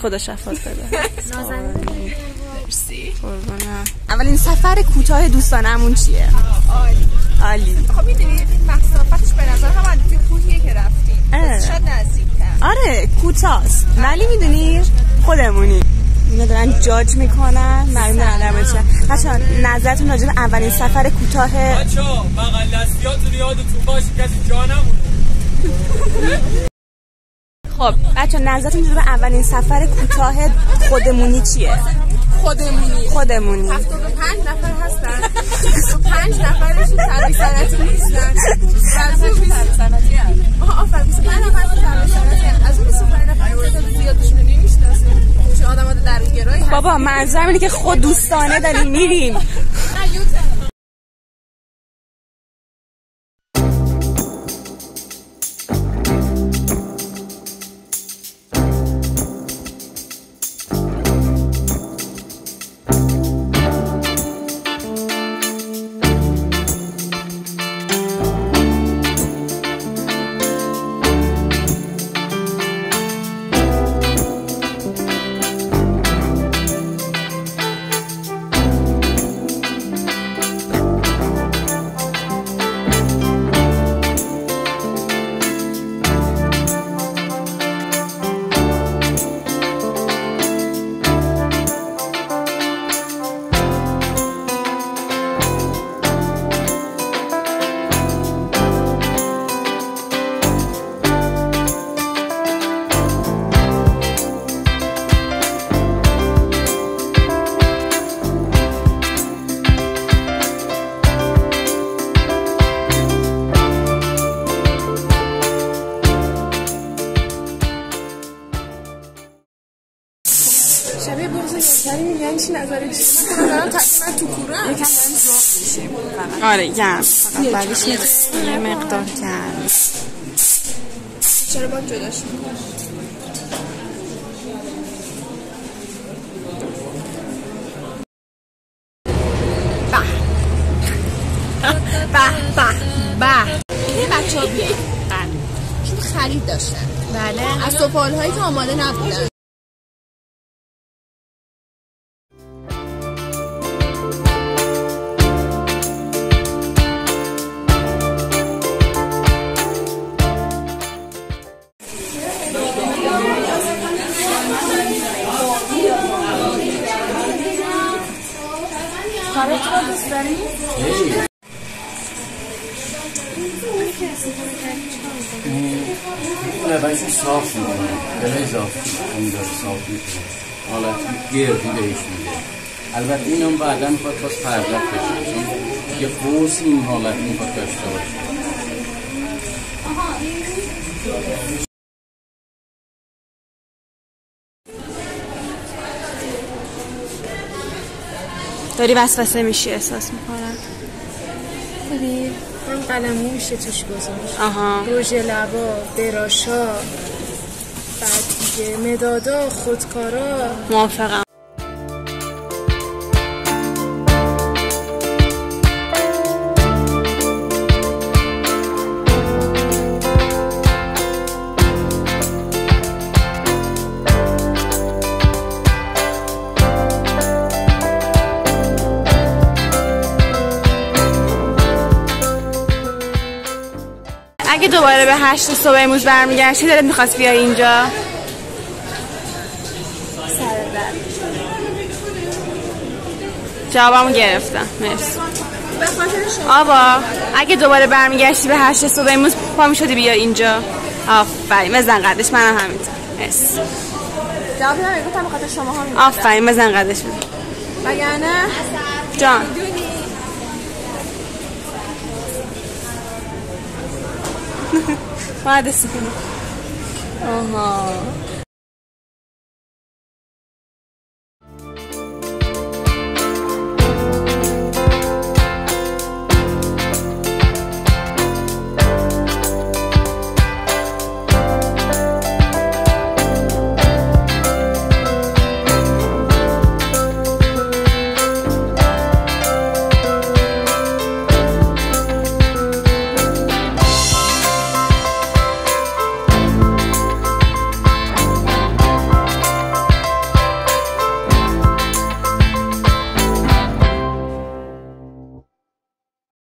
خدا شفاعت بده. نازنین مرسی. اولین سفر کوتاه دوستانمون چیه؟ عالی. خب میدونید مسافتش به نظر هم از کوهیه که رفتیم. شاید نزدیک‌تر. آره کوتاست. ولی میدونی خودمونی. اینا دارن جاج میکنن. معلومه آدم چه. بچه‌ها نظرتون راجع به اولین سفر کوتاه بچه‌ها بغل دستیاتون یادتون باشه کسی جا نمونه. خب بچه‌ها نظرتون راجع به اولین سفر کوتاه خودمونی چیه؟ خودمونی 75 نفر هستن. 5 نفرشون طراحی صنعتی نیستن. بعضیشون طراحی صنعتی هستن. آفرین 25 نفر طراحی صنعتی هستن. از اون 25 نفر تعداد زیادشون رو نمی‌شناسیم. چون آدم‌ها درگیرایی هستن. بابا منظورم اینه که خود دوستانه داریم میریم. شبیه بغض یکری میگن چی نظری چیه؟ من دارم تقریبا تو کوره یکم داریم زوغ میشیم. آره گرم فقط بعدش یه مقدار گرم. چرا باید جداش میکنم؟ این بچه ها بیایی چون خرید داشتن. بله از سفال هایی که آماده نبودن. کارت رو دوست داری؟ نه بایشون صاف میکنه دل اضافه اون داره صاف میکنه حالت گردی بهش میده. البته این هم بعدا میخواد باز پرداخت بشه چون یه قوس این حالت میخواد داشته باشه. داری وسوسه میشی احساس میکنم. ببین من قلمو میشه توش گذاشت. روژ لبا براشا بعد دیگه مدادا خودکارا. موافقم. اگه دوباره به 8 صبح امروز برمیگشتی دلت میخواست بیای اینجا؟ جوابمو گرفتم. مرسی. آبا اگه دوباره برمیگشتی به 8 صبح امروز پا میشدی بیای اینجا؟ آفرین بزن قدش. منم همینطور. مرسی. جواب نمیگفتم بخاطر شما ها میگفتم. آفرین بزن قدش. وگرنه جان بعد سکنی. آها